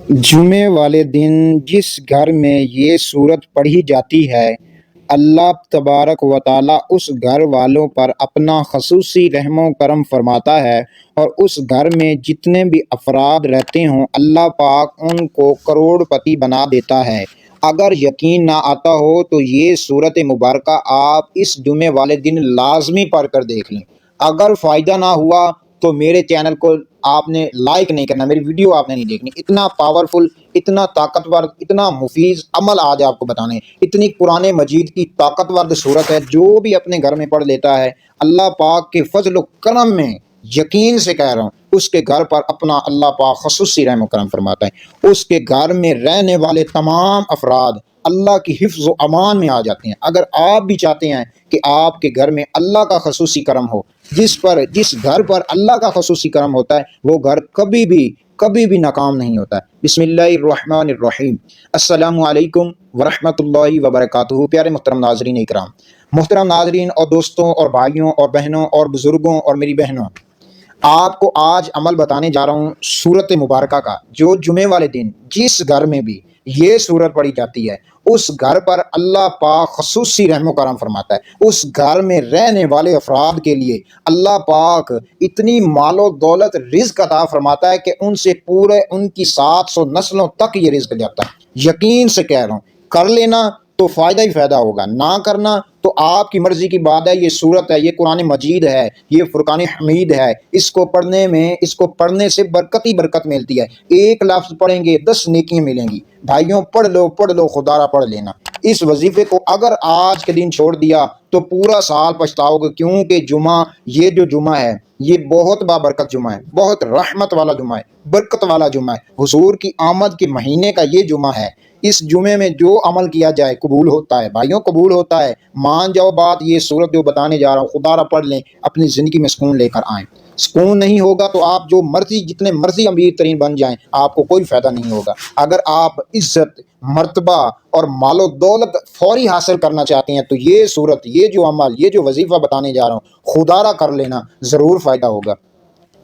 جمعے والے دن جس گھر میں یہ صورت پڑھی جاتی ہے، اللہ تبارک و تعالیٰ اس گھر والوں پر اپنا خصوصی رحم و کرم فرماتا ہے، اور اس گھر میں جتنے بھی افراد رہتے ہوں اللہ پاک ان کو کروڑ پتی بنا دیتا ہے۔ اگر یقین نہ آتا ہو تو یہ صورت مبارکہ آپ اس جمعے والے دن لازمی پڑھ کر دیکھ لیں۔ اگر فائدہ نہ ہوا تو میرے چینل کو آپ نے لائک نہیں کرنا، میری ویڈیو آپ نے نہیں دیکھنی۔ اتنا پاورفل، اتنا طاقتور، اتنا مفید عمل آج آپ کو بتانے، اتنی قرآن مجید کی طاقتور صورت ہے، جو بھی اپنے گھر میں پڑھ لیتا ہے اللہ پاک کے فضل و کرم میں، یقین سے کہہ رہا ہوں، اس کے گھر پر اپنا اللہ پاک خصوصی رحم و کرم فرماتا ہے۔ اس کے گھر میں رہنے والے تمام افراد اللہ کی حفظ و امان میں آ جاتے ہیں۔ اگر آپ بھی چاہتے ہیں کہ آپ کے گھر میں اللہ کا خصوصی کرم ہو، جس گھر پر اللہ کا خصوصی کرم ہوتا ہے وہ گھر کبھی بھی ناکام نہیں ہوتا ہے۔ بسم اللہ الرحمن الرحیم۔ السلام علیکم ورحمۃ اللہ وبرکاتہ۔ پیارے محترم ناظرین اکرام، محترم ناظرین اور دوستوں اور بھائیوں اور بہنوں اور بزرگوں اور میری بہنوں، آپ کو آج عمل بتانے جا رہا ہوں سورت مبارکہ کا، جو جمعے والے دن جس گھر میں بھی یہ سورت پڑھی جاتی ہے اس گھر پر اللہ پاک خصوصی رحم و کرم فرماتا ہے۔ اس گھر میں رہنے والے افراد کے لیے اللہ پاک اتنی مال و دولت رزق عطا فرماتا ہے کہ ان سے پورے ان کی 700 نسلوں تک یہ رزق جاتا ہے۔ یقین سے کہہ رہا ہوں، کر لینا تو فائدہ ہی فائدہ ہوگا، نہ کرنا تو آپ کی مرضی کی بات ہے۔ یہ سورت ہے، یہ قرآن مجید ہے، یہ فرقان حمید ہے۔ اس کو پڑھنے سے برکت ہی برکت ملتی ہے۔ ایک لفظ پڑھیں گے 10 نیکیاں ملیں گی۔ بھائیوں، پڑھ لو خدا را پڑھ لینا۔ اس وظیفے کو اگر آج کے دن چھوڑ دیا تو پورا سال پچھتاؤ گے، کیونکہ یہ جو جمعہ ہے یہ بہت بابرکت جمعہ ہے، بہت رحمت والا جمعہ ہے، برکت والا جمعہ ہے۔ حضور کی آمد کے مہینے کا یہ جمعہ ہے۔ اس جمعے میں جو عمل کیا جائے قبول ہوتا ہے، بھائیوں قبول ہوتا ہے۔ مان جاؤ بات، یہ صورت جو بتانے جا رہا ہوں خدا را پڑھ لیں، اپنی زندگی میں سکون لے کر آئیں۔ سکون نہیں ہوگا تو آپ جتنے مرضی امیر ترین بن جائیں، آپ کو کوئی فائدہ نہیں ہوگا۔ اگر آپ عزت، مرتبہ اور مال و دولت فوری حاصل کرنا چاہتے ہیں تو یہ صورت، یہ جو عمل، یہ جو وظیفہ بتانے جا رہا ہوں خدا را کر لینا، ضرور فائدہ ہوگا۔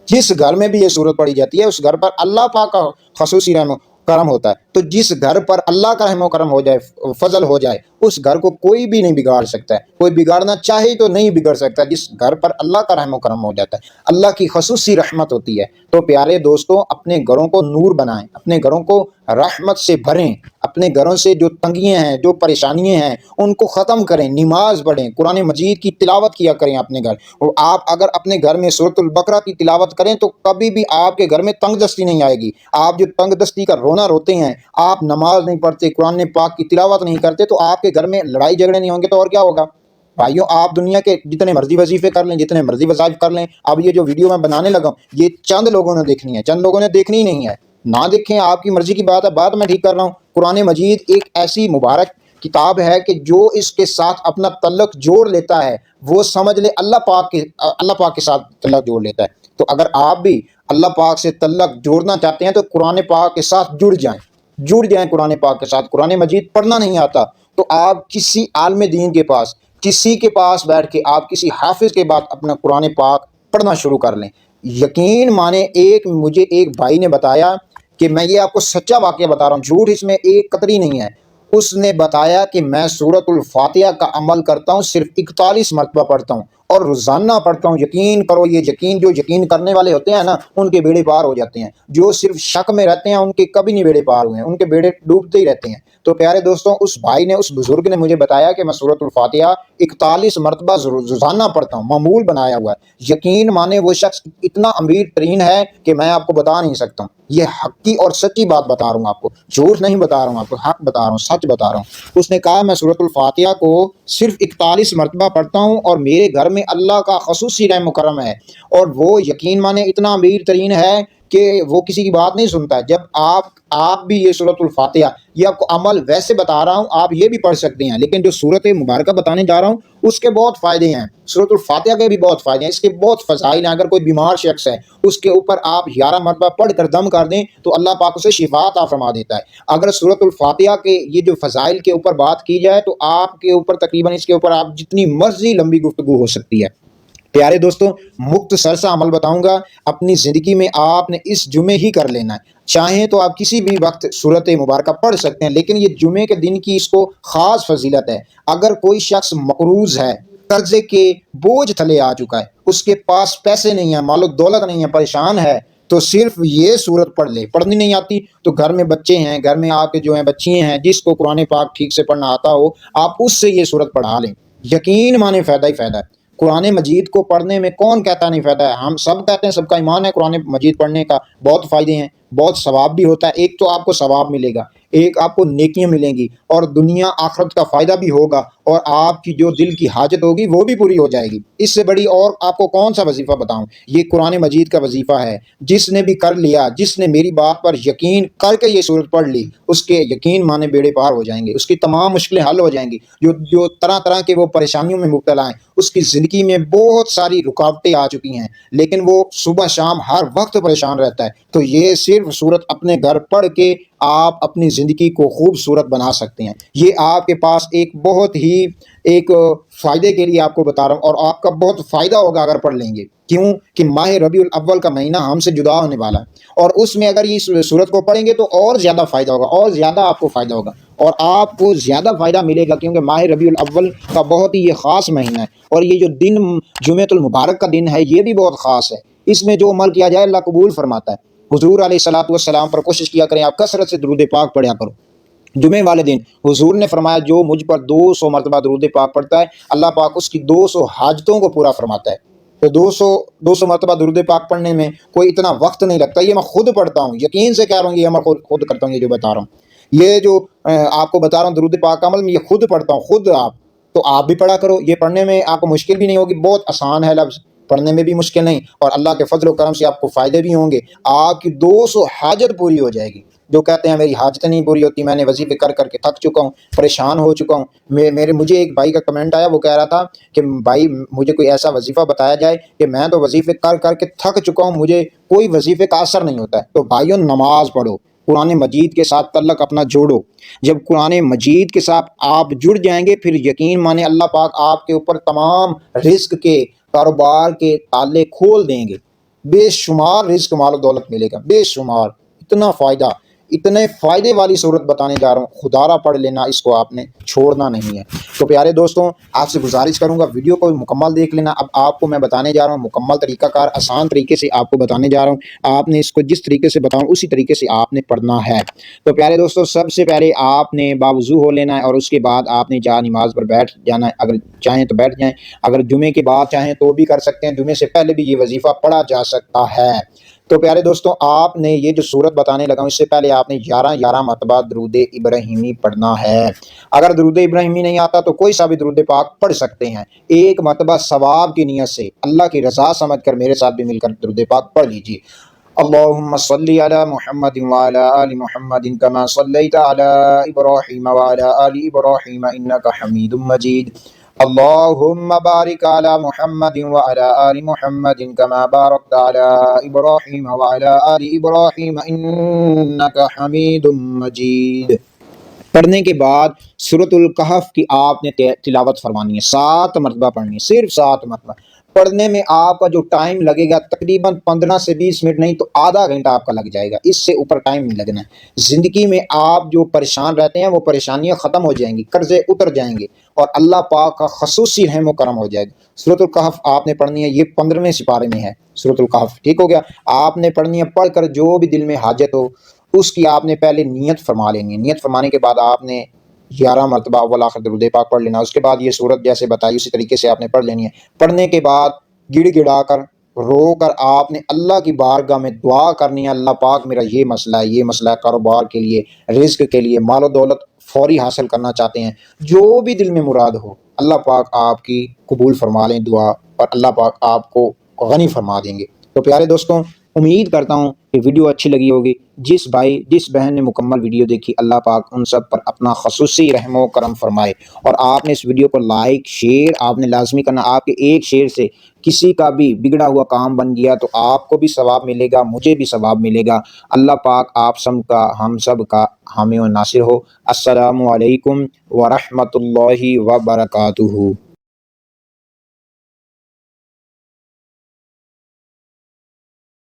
جس گھر میں بھی یہ صورت پڑھی جاتی ہے اس گھر پر اللہ پاک کا خصوصی رحم و کرم ہوتا ہے۔ تو جس گھر پر اللہ کا رحم و کرم ہو جائے، فضل ہو جائے، اس گھر کو کوئی بھی نہیں بگاڑ سکتا ہے۔ کوئی بگاڑنا چاہے تو نہیں بگڑ سکتا، جس گھر پر اللہ کا رحم و کرم ہو جاتا ہے، اللہ کی خصوصی رحمت ہوتی ہے۔ تو پیارے دوستوں، اپنے گھروں کو نور بنائیں، اپنے گھروں کو رحمت سے بھریں، اپنے گھروں سے جو تنگیاں ہیں، جو پریشانیاں ہیں ان کو ختم کریں، نماز پڑھیں، قرآن مجید کی تلاوت کیا کریں اپنے گھر۔ اور آپ اگر اپنے گھر میں سورۃ البقرہ کی تلاوت کریں تو کبھی بھی آپ کے گھر میں تنگ دستی نہیں آئے گی۔ آپ جو تنگ دستی کا رونا روتے ہیں، آپ نماز نہیں پڑھتے، قرآن پاک کی تلاوت نہیں کرتے، تو آپ کے گھر میں لڑائی جھگڑے نہیں ہوں گے تو اور کیا ہوگا؟ بھائیوں، آپ دنیا کے جتنے مرضی وظیفے کر لیں، جتنے مرضی وظائف کر لیں، اب یہ جو ویڈیو میں بنانے لگا ہوں یہ چند لوگوں نے دیکھنی ہے، چند لوگوں نے دیکھنی ہی نہیں ہے۔ نہ دیکھیں، آپ کی مرضی کی بات ہے، بات میں ٹھیک کر رہا ہوں۔ قرآن مجید ایک ایسی مبارک کتاب ہے کہ جو اس کے ساتھ اپنا تعلق جوڑ لیتا ہے وہ سمجھ لے اللہ پاک کے ساتھ تعلق جوڑ لیتا ہے۔ تو اگر آپ بھی اللہ پاک سے تعلق جوڑنا چاہتے ہیں تو قرآن پاک کے ساتھ جڑ جائیں قرآن پاک کے ساتھ۔ قرآن مجید پڑھنا نہیں آتا تو آپ کسی عالم دین کے پاس، کسی کے پاس بیٹھ کے آپ کسی حافظ کے بعد اپنا قرآن پاک پڑھنا شروع کر لیں۔ یقین مانے، مجھے ایک بھائی نے بتایا کہ میں یہ آپ کو سچا واقعہ بتا رہا ہوں، جھوٹ اس میں ایک قطری نہیں ہے۔ اس نے بتایا کہ میں سورۃ الفاتحہ کا عمل کرتا ہوں، صرف 41 مرتبہ پڑھتا ہوں اور روزانہ پڑھتا ہوں۔ یقین کرو، جو یقین کرنے والے ہوتے ہیں نا ان کے بیڑے پار ہو جاتے ہیں۔ جو صرف شک میں رہتے ہیں ان کے کبھی نہیں بیڑے پار ہوئے ہیں، ان کے بیڑے ڈوبتے ہی رہتے ہیں۔ تو پیارے دوستوں، اس بھائی نے، اس بزرگ نے مجھے بتایا کہ میں سورۃ الفاتحہ 41 مرتبہ روزانہ پڑھتا ہوں، معمول بنایا ہوا ہے۔ یقین مانے وہ شخص اتنا امیر ترین ہے کہ میں آپ کو بتا نہیں سکتا ہوں۔ یہ حقی اور سچی بات بتا رہا ہوں آپ کو، جھوٹ نہیں بتا رہا ہوں آپ کو، حق بتا رہا ہوں، سچ بتا رہا ہوں۔ اس نے کہا میں سورۃ الفاتحہ کو صرف 41 مرتبہ پڑھتا ہوں اور میرے گھر میں اللہ کا خصوصی رحم و کرم ہے، اور وہ یقین مانے اتنا امیر ترین ہے کہ وہ کسی کی بات نہیں سنتا ہے۔ جب آپ بھی یہ سورۃ الفاتحہ، یہ آپ کو عمل ویسے بتا رہا ہوں، آپ یہ بھی پڑھ سکتے ہیں، لیکن جو سورت مبارکہ بتانے جا رہا ہوں اس کے بہت فائدے ہیں، سورۃ الفاتحہ کے بھی بہت فائدے ہیں، اس کے بہت فضائل ہیں۔ اگر کوئی بیمار شخص ہے اس کے اوپر آپ 11 مرتبہ پڑھ کر دم کر دیں تو اللہ پاک اسے شفا عطا فرما دیتا ہے۔ اگر سورۃ الفاتحہ کے یہ جو فضائل کے اوپر بات کی جائے تو آپ کے اوپر تقریباً اس کے اوپر آپ جتنی مرضی لمبی گفتگو ہو سکتی ہے۔ پیارے دوستوں، مختصر سا عمل بتاؤں گا، اپنی زندگی میں آپ نے اس جمعے ہی کر لینا ہے۔ چاہیں تو آپ کسی بھی وقت سورت مبارکہ پڑھ سکتے ہیں، لیکن یہ جمعے کے دن کی اس کو خاص فضیلت ہے۔ اگر کوئی شخص مقروض ہے، قرضے کے بوجھ تلے آ چکا ہے، اس کے پاس پیسے نہیں ہیں، مال و دولت نہیں ہے، پریشان ہے، تو صرف یہ سورت پڑھ لے۔ پڑھنی نہیں آتی تو گھر میں بچے ہیں، گھر میں آپ کے جو ہیں بچیاں ہیں، جس کو قرآن پاک ٹھیک سے پڑھنا آتا ہو، آپ اس سے یہ سورت پڑھا لیں، یقین مانے فائدہ ہی فائدہ ہے۔ قرآن مجید کو پڑھنے میں کون کہتا نہیں فائدہ ہے؟ ہم سب کہتے ہیں، سب کا ایمان ہے قرآن مجید پڑھنے کا بہت فائدے ہیں، بہت ثواب بھی ہوتا ہے۔ ایک تو آپ کو ثواب ملے گا، ایک آپ کو نیکیاں ملیں گی، اور دنیا آخرت کا فائدہ بھی ہوگا، اور آپ کی جو دل کی حاجت ہوگی وہ بھی پوری ہو جائے گی۔ اس سے بڑی اور آپ کو کون سا وظیفہ بتاؤں؟ یہ قرآن مجید کا وظیفہ ہے۔ جس نے بھی کر لیا، جس نے میری بات پر یقین کر کے یہ سورت پڑھ لی، اس کے یقین مانے بیڑے پار ہو جائیں گے، اس کی تمام مشکلیں حل ہو جائیں گی۔ جو طرح طرح کے وہ پریشانیوں میں مبتلا ہیں، اس کی زندگی میں بہت ساری رکاوٹیں آ چکی ہیں، لیکن وہ صبح شام ہر وقت پریشان رہتا ہے، تو یہ صرف سورت اپنے گھر پڑھ کے آپ اپنی زندگی کو خوبصورت بنا سکتے ہیں۔ یہ آپ کے پاس ایک بہت ہی ایک فائدے کے لیے آپ کو بتا رہا ہوں، اور آپ کا بہت فائدہ ہوگا اگر پڑھ لیں گے۔ کیوں کہ ماہ ربیع الاول کا مہینہ ہم سے جدا ہونے والا ہے، اور اس میں اگر اس سورت کو پڑھیں گے تو اور زیادہ فائدہ ہوگا، اور زیادہ آپ کو فائدہ ہوگا، اور آپ کو زیادہ فائدہ ملے گا، کیونکہ ماہ ربیع الاول کا بہت ہی یہ خاص مہینہ ہے، اور یہ جو دن جمعۃ المبارک کا دن ہے یہ بھی بہت خاص ہے۔ اس میں جو عمل کیا جائے اللہ قبول فرماتا ہے۔ حضور علیہ الصلوۃ والسلام پر کوشش کیا کریں، آپ کثرت سے درود پاک پڑھا کرو۔ جمعے والے دن حضور نے فرمایا جو مجھ پر 200 مرتبہ درود پاک پڑھتا ہے، اللہ پاک اس کی 200 حاجتوں کو پورا فرماتا ہے۔ تو 200 مرتبہ درود پاک پڑھنے میں کوئی اتنا وقت نہیں لگتا۔ یہ میں خود پڑھتا ہوں، یقین سے کہہ رہا ہوں، یہ میں خود کرتا ہوں، یہ جو بتا رہا ہوں، یہ جو آپ کو بتا رہا ہوں درود پاک کا عمل، میں یہ خود پڑھتا ہوں، خود آپ بھی پڑھا کرو۔ یہ پڑھنے میں آپ کو مشکل بھی نہیں ہوگی، بہت آسان ہے لفظ، پڑھنے میں بھی مشکل نہیں، اور اللہ کے فضل و کرم سے آپ کو فائدے بھی ہوں گے۔ آپ کی 200 حاجت پوری ہو جائے گی۔ جو کہتے ہیں میری حاجتیں نہیں پوری ہوتی، میں نے وظیفے کر کر کے تھک چکا ہوں، پریشان ہو چکا ہوں۔ مجھے ایک بھائی کا کمنٹ آیا، وہ کہہ رہا تھا کہ بھائی مجھے کوئی ایسا وظیفہ بتایا جائے کہ میں تو وظیفے کر کر کے تھک چکا ہوں، مجھے کوئی وظیفے کا اثر نہیں ہوتا ہے۔ تو بھائیوں، نماز پڑھو، قرآن مجید کے ساتھ تعلق اپنا جوڑو۔ جب قرآن مجید کے ساتھ آپ جڑ جائیں گے، پھر یقین مانے اللہ پاک آپ کے اوپر تمام رزق کے، کاروبار کے تالے کھول دیں گے۔ بے شمار رزق، مال و دولت ملے گا، بے شمار۔ اتنا فائدہ، اتنے فائدے والی صورت بتانے جا رہا ہوں، خدا را پڑھ لینا، اس کو آپ نے چھوڑنا نہیں ہے۔ تو پیارے دوستوں، آپ سے گزارش کروں گا ویڈیو کو مکمل دیکھ لینا۔ اب آپ کو میں بتانے جا رہا ہوں مکمل طریقہ کار، آسان طریقے سے آپ کو بتانے جا رہا ہوں۔ آپ نے اس کو جس طریقے سے بتاؤں اسی طریقے سے آپ نے پڑھنا ہے۔ تو پیارے دوستوں، سب سے پہلے آپ نے باوضو ہو لینا ہے، اور اس کے بعد آپ نے جا نماز پر بیٹھ جانا ہے۔ اگر چاہیں تو بیٹھ جائیں، اگر جمعے کے بعد چاہیں تو بھی کر سکتے ہیں، جمعے سے پہلے بھی یہ وظیفہ پڑھا جا سکتا ہے۔ تو پیارے دوستوں، آپ نے یہ جو سورت بتانے لگا ہوں، اس سے پہلے آپ نے 11 مرتبہ درود ابراہیمی پڑھنا ہے۔ اگر درود ابراہیمی نہیں آتا تو کوئی سا بھی درود پاک پڑھ سکتے ہیں۔ ایک مرتبہ ثواب کی نیت سے، اللہ کی رضا سمجھ کر میرے ساتھ بھی مل کر درود پاک پڑھ لیجیے۔ اللہم صلی علی محمد وعلی آل محمد کما صلیت علی ابراہیم وعلی آل ابراہیم انک حمید مجید۔ اللہم بارک علی محمد وعلی آل محمد کما بارکت علی ابراہیم وعلی آل ابراہیم انک حمید مجید۔ پڑھنے کے بعد سورۃ الکہف کی آپ نے تلاوت فرمانی ہے، 7 مرتبہ پڑھنی ہے، صرف 7 مرتبہ۔ پڑھنے میں آپ کا جو ٹائم لگے گا تقریباً 15 سے 20 منٹ نہیں تو آدھا گھنٹہ آپ کا لگ جائے گا، اس سے اوپر ٹائم نہیں لگنا ہے۔ زندگی میں آپ جو پریشان رہتے ہیں وہ پریشانیاں ختم ہو جائیں گی، قرضے اتر جائیں گے، اور اللہ پاک کا خصوصی رحم و کرم ہو جائے گا۔ سورۃ الکہف آپ نے پڑھنی ہے، یہ 15ویں سپارے میں ہے سورۃ الکہف، ٹھیک ہو گیا؟ آپ نے پڑھنی ہے، پڑھ کر جو بھی دل میں حاجت ہو اس کی آپ نے پہلے نیت فرما لینی ہے۔ نیت فرمانے کے بعد آپ نے 11 مرتبہ اول آخر درود پاک پڑھ لینا۔ اس کے بعد یہ سورت جیسے بتائی اسی طریقے سے آپ نے پڑھ لینی ہے۔ پڑھنے کے بعد گڑ گڑا کر، رو کر آپ نے اللہ کی بارگاہ میں دعا کرنی ہے، اللہ پاک میرا یہ مسئلہ ہے، یہ مسئلہ ہے، کاروبار کے لیے، رزق کے لیے، مال و دولت فوری حاصل کرنا چاہتے ہیں، جو بھی دل میں مراد ہو، اللہ پاک آپ کی قبول فرما لیں دعا، اور اللہ پاک آپ کو غنی فرما دیں گے۔ تو پیارے دوستوں، امید کرتا ہوں کہ ویڈیو اچھی لگی ہوگی۔ جس بھائی جس بہن نے مکمل ویڈیو دیکھی، اللہ پاک ان سب پر اپنا خصوصی رحم و کرم فرمائے۔ اور آپ نے اس ویڈیو کو لائک شیئر آپ نے لازمی کرنا۔ آپ کے ایک شیئر سے کسی کا بھی بگڑا ہوا کام بن گیا تو آپ کو بھی ثواب ملے گا، مجھے بھی ثواب ملے گا۔ اللہ پاک آپ سب کا، ہم سب کا حامی و ناصر ہو۔ السلام علیکم ورحمۃ اللہ وبرکاتہ۔